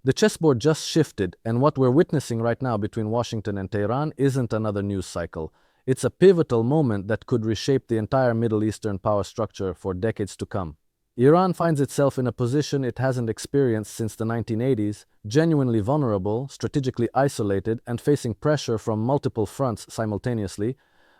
The chessboard just shifted, and what we're witnessing right now between Washington and Tehran isn't another news cycle. It's a pivotal moment that could reshape the entire Middle Eastern power structure for decades to come. Iran finds itself in a position it hasn't experienced since the 1980s, genuinely vulnerable, strategically isolated, and facing pressure from multiple fronts simultaneously.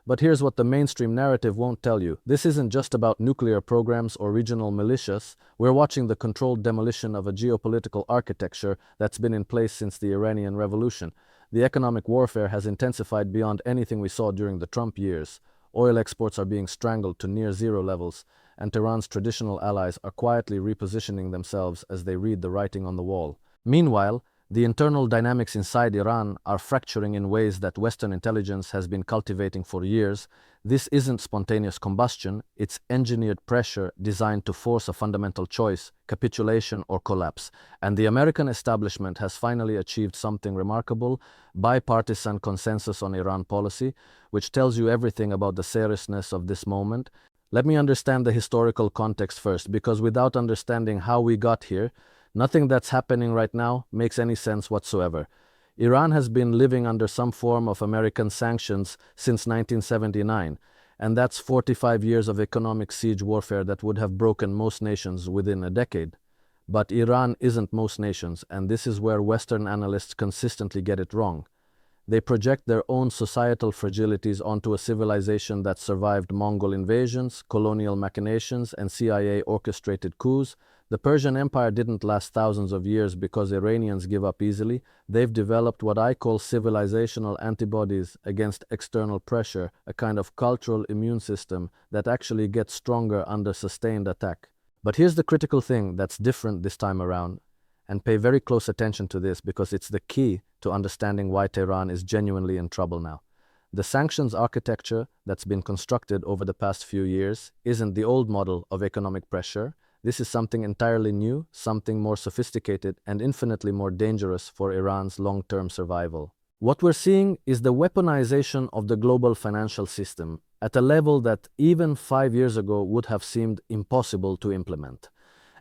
But here's what the mainstream narrative won't tell you. This isn't just about nuclear programs or regional militias. We're watching the controlled demolition of a geopolitical architecture that's been in place since the Iranian Revolution. The economic warfare has intensified beyond anything we saw during the Trump years. Oil exports are being strangled to near zero levels, and Tehran's traditional allies are quietly repositioning themselves as they read the writing on the wall. Meanwhile, the internal dynamics inside Iran are fracturing in ways that Western intelligence has been cultivating for years. This isn't spontaneous combustion, it's engineered pressure designed to force a fundamental choice, capitulation or collapse. And the American establishment has finally achieved something remarkable: bipartisan consensus on Iran policy, which tells you everything about the seriousness of this moment. Let me understand the historical context first, because without understanding how we got here, nothing that's happening right now makes any sense whatsoever. Iran has been living under some form of American sanctions since 1979, and that's 45 years of economic siege warfare that would have broken most nations within a decade. But Iran isn't most nations, and this is where Western analysts consistently get it wrong. They project their own societal fragilities onto a civilization that survived Mongol invasions, colonial machinations, and CIA-orchestrated coups. The Persian Empire didn't last thousands of years because Iranians give up easily. They've developed what I call civilizational antibodies against external pressure, a kind of cultural immune system that actually gets stronger under sustained attack. But here's the critical thing that's different this time around, and pay very close attention to this because it's the key to understanding why Tehran is genuinely in trouble now. The sanctions architecture that's been constructed over the past few years isn't the old model of economic pressure. This is something entirely new, something more sophisticated and infinitely more dangerous for Iran's long-term survival. What we're seeing is the weaponization of the global financial system at a level that even 5 years ago would have seemed impossible to implement.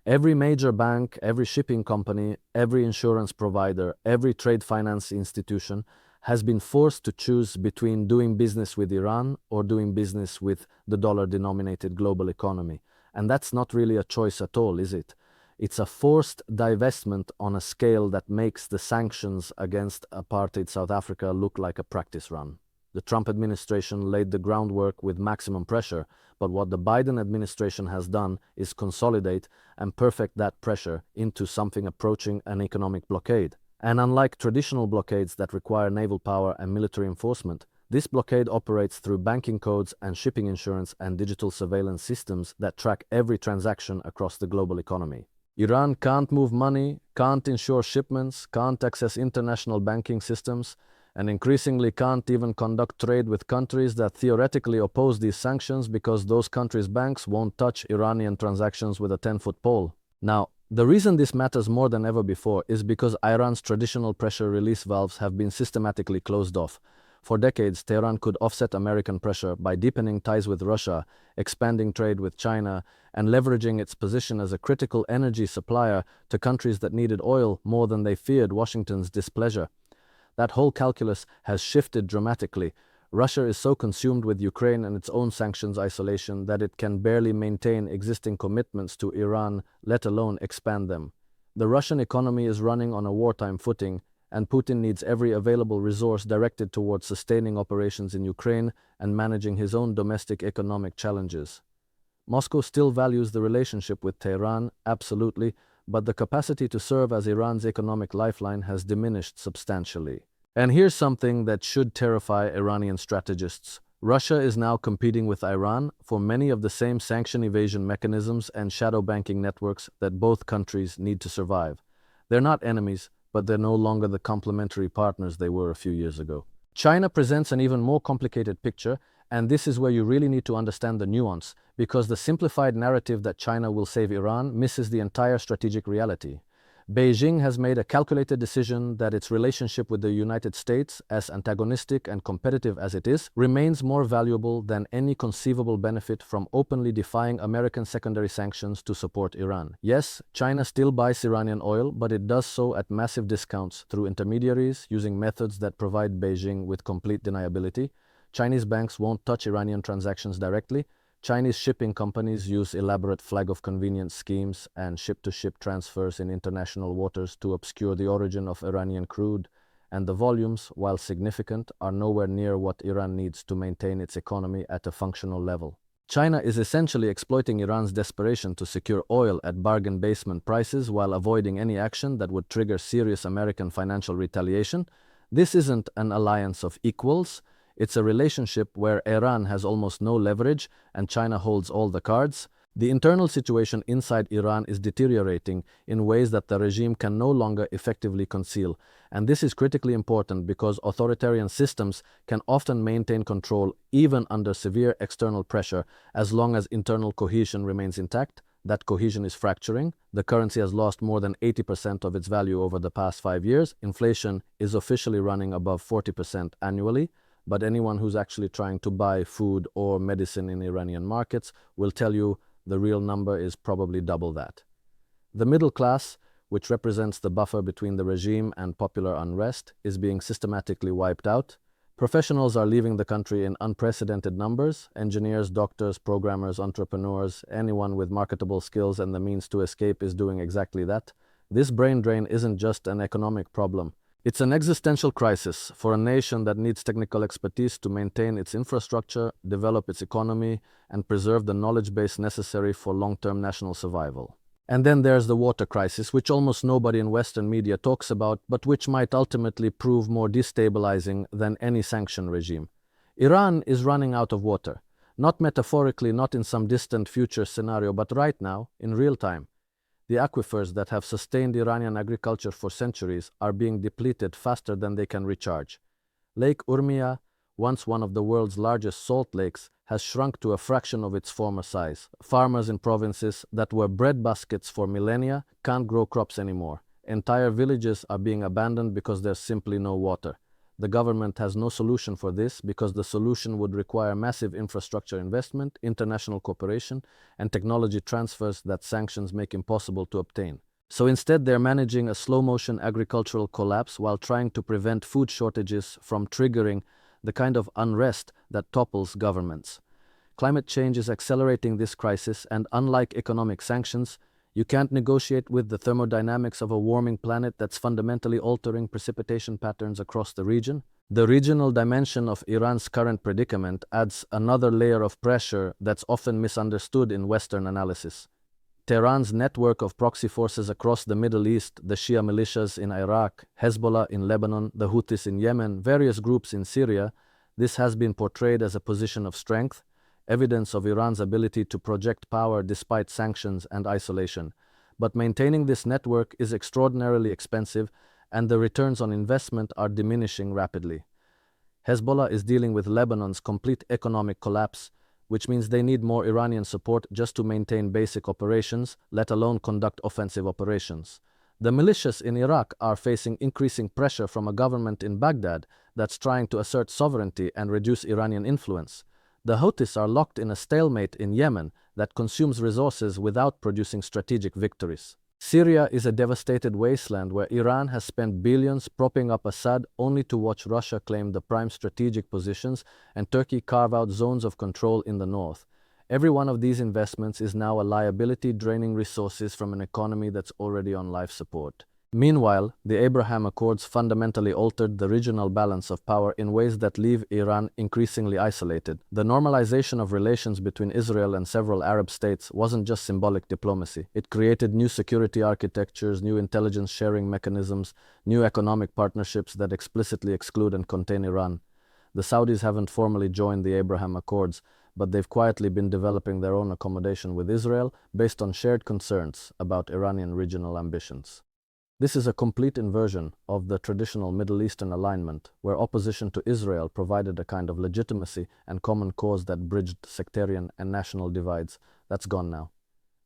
Every major bank, every shipping company, every insurance provider, every trade finance institution has been forced to choose between doing business with Iran or doing business with the dollar-denominated global economy. And that's not really a choice at all, is it? It's a forced divestment on a scale that makes the sanctions against apartheid South Africa look like a practice run. The Trump administration laid the groundwork with maximum pressure, but what the Biden administration has done is consolidate and perfect that pressure into something approaching an economic blockade. And unlike traditional blockades that require naval power and military enforcement, this blockade operates through banking codes and shipping insurance and digital surveillance systems that track every transaction across the global economy. Iran can't move money, can't insure shipments, can't access international banking systems, and increasingly can't even conduct trade with countries that theoretically oppose these sanctions because those countries' banks won't touch Iranian transactions with a 10-foot pole. Now, the reason this matters more than ever before is because Iran's traditional pressure release valves have been systematically closed off. For decades, Tehran could offset American pressure by deepening ties with Russia, expanding trade with China, and leveraging its position as a critical energy supplier to countries that needed oil more than they feared Washington's displeasure. That whole calculus has shifted dramatically. Russia is so consumed with Ukraine and its own sanctions isolation that it can barely maintain existing commitments to Iran, let alone expand them. The Russian economy is running on a wartime footing, and Putin needs every available resource directed towards sustaining operations in Ukraine and managing his own domestic economic challenges. Moscow still values the relationship with Tehran, absolutely, but the capacity to serve as Iran's economic lifeline has diminished substantially. And here's something that should terrify Iranian strategists. Russia is now competing with Iran for many of the same sanction evasion mechanisms and shadow banking networks that both countries need to survive. They're not enemies, but they're no longer the complementary partners they were a few years ago. China presents an even more complicated picture, and this is where you really need to understand the nuance, because the simplified narrative that China will save Iran misses the entire strategic reality. Beijing has made a calculated decision that its relationship with the United States, as antagonistic and competitive as it is, remains more valuable than any conceivable benefit from openly defying American secondary sanctions to support Iran. Yes, China still buys Iranian oil, but it does so at massive discounts through intermediaries using methods that provide Beijing with complete deniability. Chinese banks won't touch Iranian transactions directly. Chinese shipping companies use elaborate flag of convenience schemes and ship-to-ship transfers in international waters to obscure the origin of Iranian crude, and the volumes, while significant, are nowhere near what Iran needs to maintain its economy at a functional level. China is essentially exploiting Iran's desperation to secure oil at bargain basement prices while avoiding any action that would trigger serious American financial retaliation. This isn't an alliance of equals. It's a relationship where Iran has almost no leverage and China holds all the cards. The internal situation inside Iran is deteriorating in ways that the regime can no longer effectively conceal. And this is critically important because authoritarian systems can often maintain control even under severe external pressure as long as internal cohesion remains intact. That cohesion is fracturing. The currency has lost more than 80% of its value over the past 5 years. Inflation is officially running above 40% annually. But anyone who's actually trying to buy food or medicine in Iranian markets will tell you the real number is probably double that. The middle class, which represents the buffer between the regime and popular unrest, is being systematically wiped out. Professionals are leaving the country in unprecedented numbers. Engineers, doctors, programmers, entrepreneurs, anyone with marketable skills and the means to escape is doing exactly that. This brain drain isn't just an economic problem. It's an existential crisis for a nation that needs technical expertise to maintain its infrastructure, develop its economy, and preserve the knowledge base necessary for long-term national survival. And then there's the water crisis, which almost nobody in Western media talks about, but which might ultimately prove more destabilizing than any sanction regime. Iran is running out of water. Not metaphorically, not in some distant future scenario, but right now, in real time. The aquifers that have sustained Iranian agriculture for centuries are being depleted faster than they can recharge. Lake Urmia, once one of the world's largest salt lakes, has shrunk to a fraction of its former size. Farmers in provinces that were breadbaskets for millennia can't grow crops anymore. Entire villages are being abandoned because there's simply no water. The government has no solution for this because the solution would require massive infrastructure investment, international cooperation, and technology transfers that sanctions make impossible to obtain. So instead, they're managing a slow-motion agricultural collapse while trying to prevent food shortages from triggering the kind of unrest that topples governments. Climate change is accelerating this crisis, and unlike economic sanctions, you can't negotiate with the thermodynamics of a warming planet that's fundamentally altering precipitation patterns across the region. The regional dimension of Iran's current predicament adds another layer of pressure that's often misunderstood in Western analysis. Tehran's network of proxy forces across the Middle East, the Shia militias in Iraq, Hezbollah in Lebanon, the Houthis in Yemen, various groups in Syria, this has been portrayed as a position of strength, evidence of Iran's ability to project power despite sanctions and isolation. But maintaining this network is extraordinarily expensive, and the returns on investment are diminishing rapidly. Hezbollah is dealing with Lebanon's complete economic collapse, which means they need more Iranian support just to maintain basic operations, let alone conduct offensive operations. The militias in Iraq are facing increasing pressure from a government in Baghdad that's trying to assert sovereignty and reduce Iranian influence. The Houthis are locked in a stalemate in Yemen that consumes resources without producing strategic victories. Syria is a devastated wasteland where Iran has spent billions propping up Assad only to watch Russia claim the prime strategic positions and Turkey carve out zones of control in the north. Every one of these investments is now a liability, draining resources from an economy that's already on life support. Meanwhile, the Abraham Accords fundamentally altered the regional balance of power in ways that leave Iran increasingly isolated. The normalization of relations between Israel and several Arab states wasn't just symbolic diplomacy. It created new security architectures, new intelligence sharing mechanisms, new economic partnerships that explicitly exclude and contain Iran. The Saudis haven't formally joined the Abraham Accords, but they've quietly been developing their own accommodation with Israel based on shared concerns about Iranian regional ambitions. This is a complete inversion of the traditional Middle Eastern alignment, where opposition to Israel provided a kind of legitimacy and common cause that bridged sectarian and national divides. That's gone now.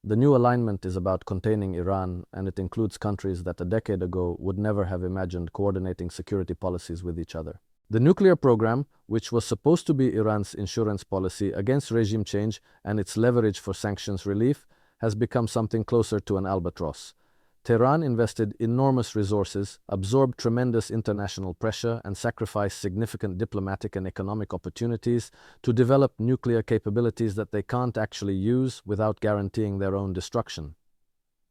The new alignment is about containing Iran, and it includes countries that a decade ago would never have imagined coordinating security policies with each other. The nuclear program, which was supposed to be Iran's insurance policy against regime change and its leverage for sanctions relief, has become something closer to an albatross. Tehran invested enormous resources, absorbed tremendous international pressure, and sacrificed significant diplomatic and economic opportunities to develop nuclear capabilities that they can't actually use without guaranteeing their own destruction.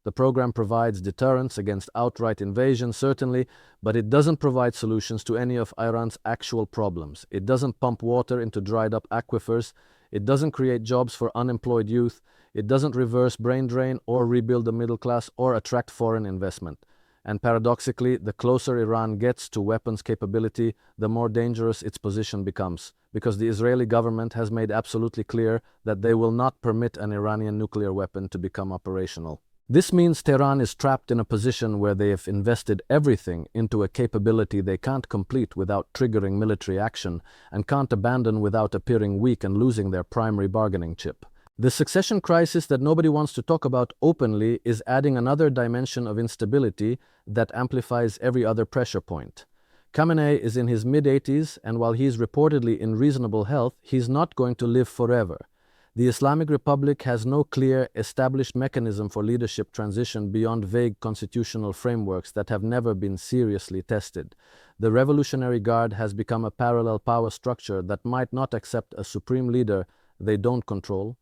The program provides deterrence against outright invasion, certainly, but it doesn't provide solutions to any of Iran's actual problems. It doesn't pump water into dried-up aquifers. It doesn't create jobs for unemployed youth. It doesn't reverse brain drain or rebuild the middle class or attract foreign investment. And paradoxically, the closer Iran gets to weapons capability, the more dangerous its position becomes, because the Israeli government has made absolutely clear that they will not permit an Iranian nuclear weapon to become operational. This means Tehran is trapped in a position where they have invested everything into a capability they can't complete without triggering military action and can't abandon without appearing weak and losing their primary bargaining chip. The succession crisis that nobody wants to talk about openly is adding another dimension of instability that amplifies every other pressure point. Khamenei is in his mid-80s, and while he's reportedly in reasonable health, he's not going to live forever. The Islamic Republic has no clear, established mechanism for leadership transition beyond vague constitutional frameworks that have never been seriously tested. The Revolutionary Guard has become a parallel power structure that might not accept a supreme leader they don't control.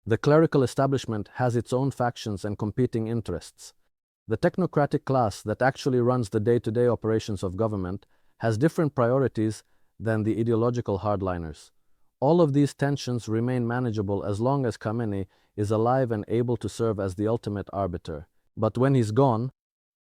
The clerical establishment has its own factions and competing interests. The technocratic class that actually runs the day-to-day operations of government has different priorities than the ideological hardliners. All of these tensions remain manageable as long as Khamenei is alive and able to serve as the ultimate arbiter. But when he's gone,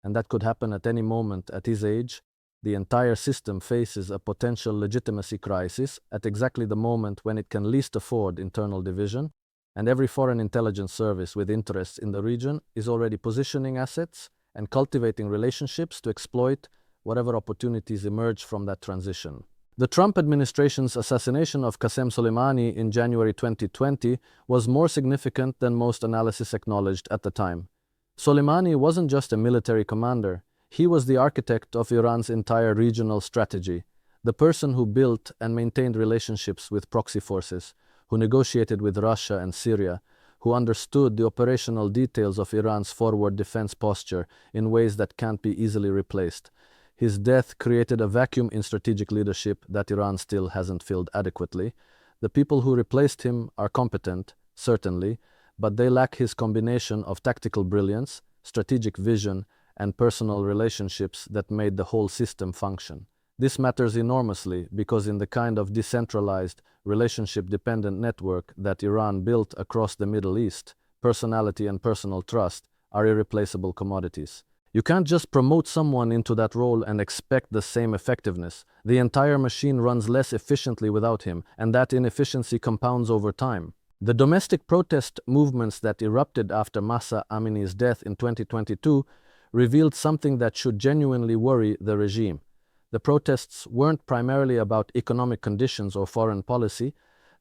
and that could happen at any moment at his age, the entire system faces a potential legitimacy crisis at exactly the moment when it can least afford internal division, and every foreign intelligence service with interests in the region is already positioning assets and cultivating relationships to exploit whatever opportunities emerge from that transition. The Trump administration's assassination of Qasem Soleimani in January 2020 was more significant than most analysis acknowledged at the time. Soleimani wasn't just a military commander. He was the architect of Iran's entire regional strategy, the person who built and maintained relationships with proxy forces, who negotiated with Russia and Syria, who understood the operational details of Iran's forward defense posture in ways that can't be easily replaced. His death created a vacuum in strategic leadership that Iran still hasn't filled adequately. The people who replaced him are competent, certainly, but they lack his combination of tactical brilliance, strategic vision, and personal relationships that made the whole system function. This matters enormously because in the kind of decentralized, relationship-dependent network that Iran built across the Middle East, personality and personal trust are irreplaceable commodities. You can't just promote someone into that role and expect the same effectiveness. The entire machine runs less efficiently without him, and that inefficiency compounds over time. The domestic protest movements that erupted after Mahsa Amini's death in 2022 revealed something that should genuinely worry the regime. The protests weren't primarily about economic conditions or foreign policy.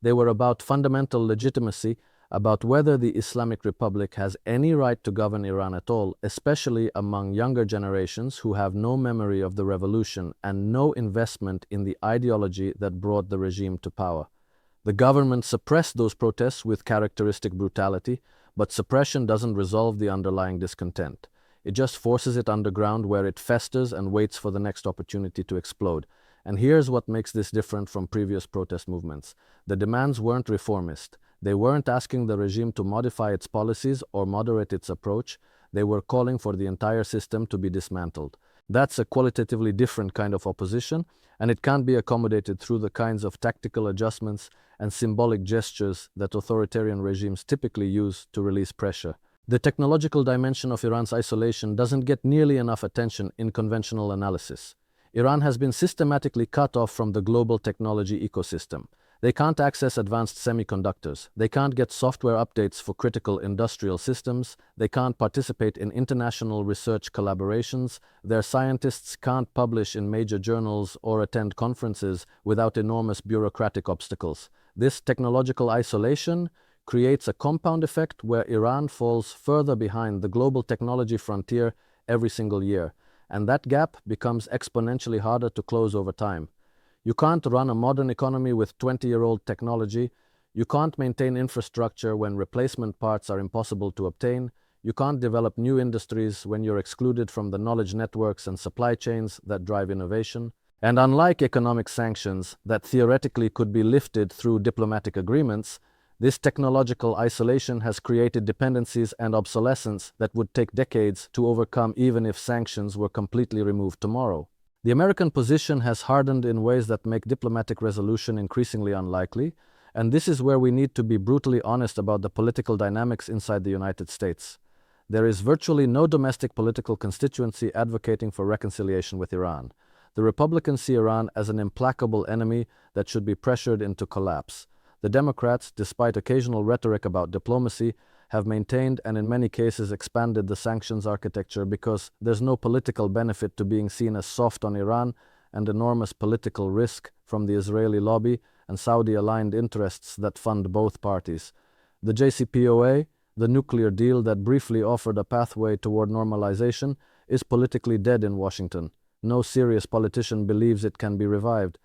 They were about fundamental legitimacy, about whether the Islamic Republic has any right to govern Iran at all, especially among younger generations who have no memory of the revolution and no investment in the ideology that brought the regime to power. The government suppressed those protests with characteristic brutality, but suppression doesn't resolve the underlying discontent. It just forces it underground where it festers and waits for the next opportunity to explode. And here's what makes this different from previous protest movements. The demands weren't reformist. They weren't asking the regime to modify its policies or moderate its approach. They were calling for the entire system to be dismantled. That's a qualitatively different kind of opposition, and it can't be accommodated through the kinds of tactical adjustments and symbolic gestures that authoritarian regimes typically use to release pressure. The technological dimension of Iran's isolation doesn't get nearly enough attention in conventional analysis. Iran has been systematically cut off from the global technology ecosystem. They can't access advanced semiconductors. They can't get software updates for critical industrial systems. They can't participate in international research collaborations. Their scientists can't publish in major journals or attend conferences without enormous bureaucratic obstacles. This technological isolation creates a compound effect where Iran falls further behind the global technology frontier every single year, and that gap becomes exponentially harder to close over time. You can't run a modern economy with 20-year-old technology. You can't maintain infrastructure when replacement parts are impossible to obtain. You can't develop new industries when you're excluded from the knowledge networks and supply chains that drive innovation. And unlike economic sanctions that theoretically could be lifted through diplomatic agreements, this technological isolation has created dependencies and obsolescence that would take decades to overcome even if sanctions were completely removed tomorrow. The American position has hardened in ways that make diplomatic resolution increasingly unlikely, and this is where we need to be brutally honest about the political dynamics inside the United States. There is virtually no domestic political constituency advocating for reconciliation with Iran. The Republicans see Iran as an implacable enemy that should be pressured into collapse. The Democrats, despite occasional rhetoric about diplomacy, have maintained and in many cases expanded the sanctions architecture because there's no political benefit to being seen as soft on Iran and enormous political risk from the Israeli lobby and Saudi-aligned interests that fund both parties. The JCPOA, the nuclear deal that briefly offered a pathway toward normalization, is politically dead in Washington. No serious politician believes it can be revived.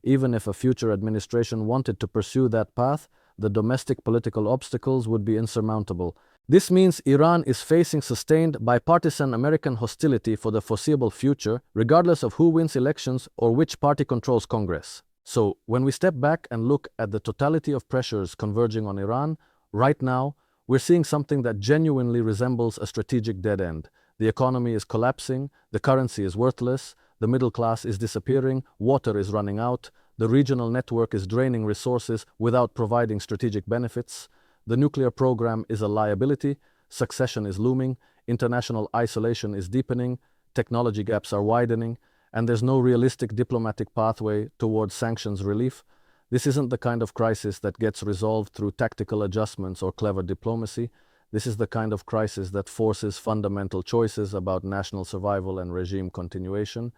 Even if a future administration wanted to pursue that path, the domestic political obstacles would be insurmountable. This means Iran is facing sustained bipartisan American hostility for the foreseeable future, regardless of who wins elections or which party controls Congress. So, when we step back and look at the totality of pressures converging on Iran, right now, we're seeing something that genuinely resembles a strategic dead end. The economy is collapsing, the currency is worthless, the middle class is disappearing, water is running out, the regional network is draining resources without providing strategic benefits, the nuclear program is a liability, succession is looming, international isolation is deepening, technology gaps are widening, and there's no realistic diplomatic pathway towards sanctions relief. This isn't the kind of crisis that gets resolved through tactical adjustments or clever diplomacy. This is the kind of crisis that forces fundamental choices about national survival and regime continuation.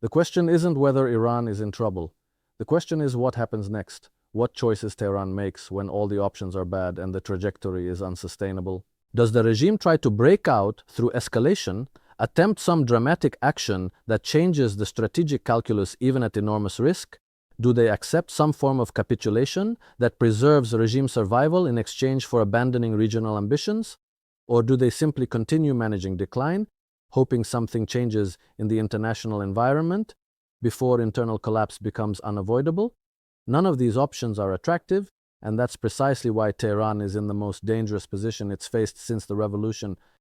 The question isn't whether Iran is in trouble. The question is what happens next, what choices Tehran makes when all the options are bad and the trajectory is unsustainable. Does the regime try to break out through escalation, attempt some dramatic action that changes the strategic calculus even at enormous risk? Do they accept some form of capitulation that preserves regime survival in exchange for abandoning regional ambitions? Or do they simply continue managing decline, hoping something changes in the international environment before internal collapse becomes unavoidable? None of these options are attractive, and that's precisely why Tehran is in the most dangerous position it's faced since the revolution